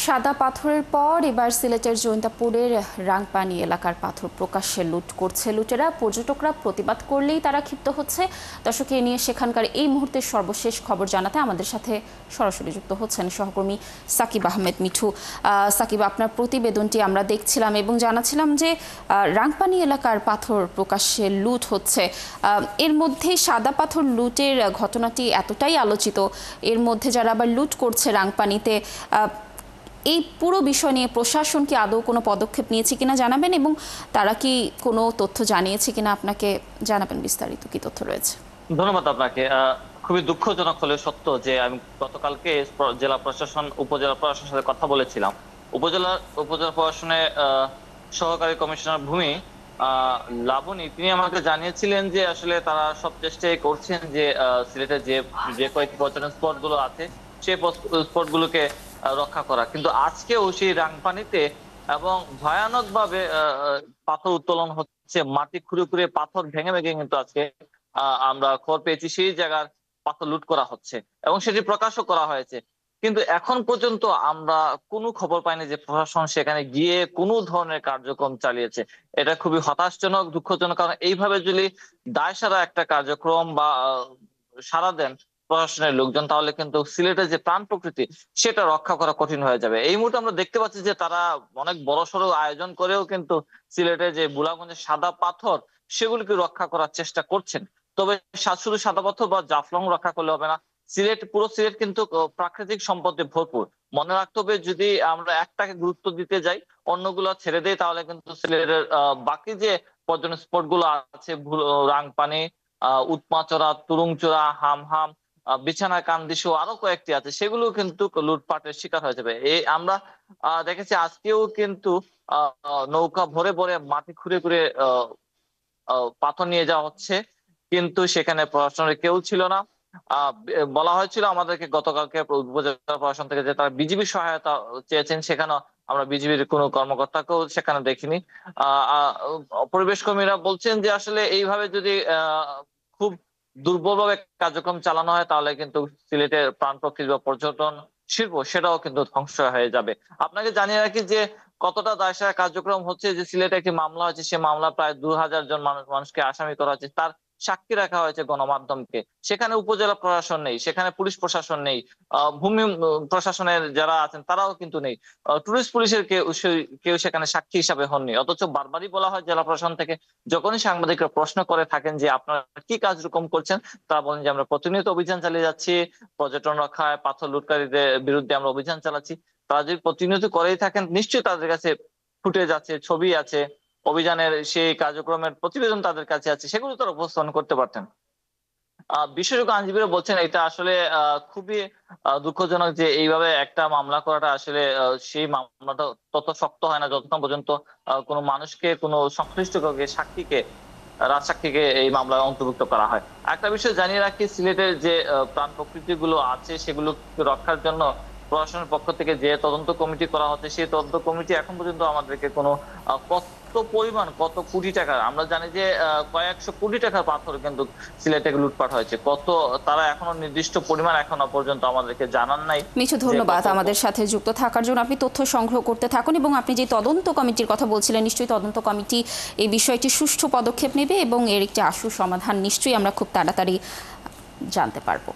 সাদা পাথরের পর এবার সিলেটের জৈন্তাপুরের রাংপানি এলাকার পাথর প্রকাশ্যে লুট করছে লুটেরা। পর্যটকরা প্রতিবাদ করলেই তারা ক্ষিপ্ত হচ্ছে। দর্শক, এ নিয়ে সেখানকার এই মুহূর্তের সর্বশেষ খবর জানাতে আমাদের সাথে সরাসরি যুক্ত হচ্ছেন সহকর্মী সাকিব আহমেদ মিঠু। সাকিব, আপনার প্রতিবেদনটি আমরা দেখছিলাম এবং জানাছিলাম যে রাংপানি এলাকার পাথর প্রকাশ্যে লুট হচ্ছে। এর মধ্যে সাদা পাথর লুটের ঘটনাটি এতটাই আলোচিত, এর মধ্যে যারা আবার লুট করছে রাংপানিতে, এই পুরো বিষয় নিয়ে প্রশাসন কি আদৌ কোনো পদক্ষেপ নিয়েছে কিনা জানাবেন, এবং তারা কি কোনো তথ্য জানিয়েছে কিনা আপনাকে জানাবেন। বিস্তারিত কি তথ্য রয়েছে? ধন্যবাদ আপনাকে। খুবই দুঃখজনক হলে সত্য যে আমি গতকালকে জেলা প্রশাসন উপজেলা প্রশাসনের সাথে কথা বলেছিলাম। উপজেলা প্রশাসনে সহকারী কমিশনার ভূমি লাবণী তিনি আমাকে জানিয়েছিলেন যে আসলে তারা সব চেষ্টাই করছেন যে সিলেটের যে কয়েকটি পর্যটন স্পট গুলো আছে সেই স্পট গুলোকে রক্ষা করা, কিন্তু আজকেও সেই রাংপানিতে এবং ভয়ানক ভাবে পাথর উত্তোলন হচ্ছে, মাটি খুঁড়ে খুঁড়ে পাথর ভেঙে ভেঙে কিন্তু আজকে আমরা খবর পেয়েছি সেই জায়গার পাথর লুট করা হচ্ছে এবং সেটি প্রকাশও করা হয়েছে। কিন্তু এখন পর্যন্ত আমরা কোনো খবর পাইনি যে প্রশাসন সেখানে গিয়ে কোনো ধরনের কার্যক্রম চালিয়েছে। এটা খুবই হতাশজনক, দুঃখজনক। কারণ এইভাবে যদি দায়সারা একটা কার্যক্রম বা সাড়া দেন প্রশাসনের লোকজন, তাহলে কিন্তু সিলেটের যে প্রাণ প্রকৃতি সেটা রক্ষা করা কঠিন হয়ে যাবে। এই মুহূর্তে আমরা দেখতে পাচ্ছি যে তারা অনেক বড়সড় আয়োজন করেও কিন্তু সিলেটে যে বুড়াগঞ্জের সাদা পাথর সেগুলিকে রক্ষা করার চেষ্টা করছেন। তবে শুধু সাদা পাথর বা জাফলং রক্ষা করলে হবে না। পুরো সিলেট কিন্তু প্রাকৃতিক সম্পদে ভরপুর। মনে রাখতে হবে, যদি আমরা একটাকে গুরুত্ব দিতে যাই অন্যগুলো ছেড়ে দেই, তাহলে কিন্তু সিলেটের বাকি যে পর্যটন স্পট গুলো আছে, রাংপানি, উৎমাচড়া, তুরুংচূড়া, হামহাম, বিছানা কান্দি সহ আরো কয়েকটি আছে, সেগুলো কিন্তু লুটপাটের শিকার হয়ে যাবে। এই আমরা দেখেছি আজকেও কিন্তু নৌকা ভরে ভরে মাটি খুঁড়ে খুঁড়ে পাথর নিয়ে যাওয়া হচ্ছে, কিন্তু সেখানে প্রশাসনের কেউ ছিল না। বলা হয়েছিল আমাদেরকে গতকালকে উপজেলা প্রশাসন থেকে যে তারা বিজিবি সহায়তা চেয়েছেন, সেখানে আমরা বিজিবির কোনো কর্মকর্তাকেও সেখানে দেখিনি। পরিবেশ কর্মীরা বলছেন যে আসলে এইভাবে যদি খুব দুর্বলভাবে কার্যক্রম চালানো হয়, তাহলে কিন্তু সিলেটের প্রাণ প্রকৃতি বা পর্যটন শিল্প সেটাও কিন্তু ধ্বংস হয়ে যাবে। আপনাকে জানিয়ে রাখি যে কতটা দায়সারা কার্যক্রম হচ্ছে, যে সিলেটে একটি মামলা হয়েছে, সে মামলা প্রায় 2000 জন মানুষকে আসামি করা হয়েছে, তার সাক্ষী রাখা হয়েছে গণমাধ্যমকে। সেখানে উপজেলা প্রশাসন নেই, সেখানে পুলিশ প্রশাসন নেই, ভূমি প্রশাসনের যারা আছেন তারাও কিন্তু নেই, টুরিস্ট পুলিশের কেউ সেখানে সাক্ষী হিসাবে হননি। অথচ বারবারই বলা হয় জেলা প্রশাসন থেকে, যখনই সাংবাদিকরা প্রশ্ন করে থাকেন যে আপনারা কি কার্যক্রম করছেন, তারা বলেন যে আমরা প্রতিনিয়ত অভিযান চালিয়ে যাচ্ছি, পর্যটন রক্ষায়, পাথর লুটকারীদের বিরুদ্ধে আমরা অভিযান চালাচ্ছি। তারা যদি প্রতিনিয়ত করেই থাকেন, নিশ্চয়ই তাদের কাছে ফুটেজ আছে, ছবি আছে, অভিযানের সেই কার্যক্রমের প্রতিবেদন তাদের কাছে আছে, সেগুলো তারা উপস্থাপন করতে পারতেন। বিশেষজ্ঞ আইনজীবীরা বলছেন এটা আসলে খুবই দুঃখজনক যে এইভাবে একটা মামলা করাটা আসলে সেই মামলাটা তত শক্ত হয় না যতক্ষণ পর্যন্ত কোনো মানুষকে, কোনো সংশ্লিষ্ট সাক্ষীকে, রাজসাক্ষীকে এই মামলায় অন্তর্ভুক্ত করা হয়। একটা বিষয় জানিয়ে রাখি, সিলেটের যে প্রাণ প্রকৃতি গুলো আছে সেগুলো রক্ষার জন্য প্রশাসনের পক্ষ থেকে যে তদন্ত কমিটি করা হচ্ছে, সেই তদন্ত কমিটি এখন পর্যন্ত আমাদেরকে কোনো কত পরিমাণ, কত কোটি টাকা, আমরা জানি যে কয়েকশো কোটি টাকার পাথর কিন্তু সিলেটে লুটপাট হয়েছে, কত তারা এখনো নির্দিষ্ট পরিমাণ এখনো পর্যন্ত আমাদেরকে জানান নাই। মিঠু, ধন্যবাদ আমাদের সাথে যুক্ত থাকার জন্য। আপনি তথ্য সংগ্রহ করতে থাকুন এবং আপনি যে তদন্ত কমিটির কথা বলছিলেন, নিশ্চয়ই তদন্ত কমিটি এই বিষয়টি সুষ্ঠু পদক্ষেপ নেবে এবং এর একটি আশু সমাধান নিশ্চয়ই আমরা খুব তাড়াতাড়ি জানতে পারবো।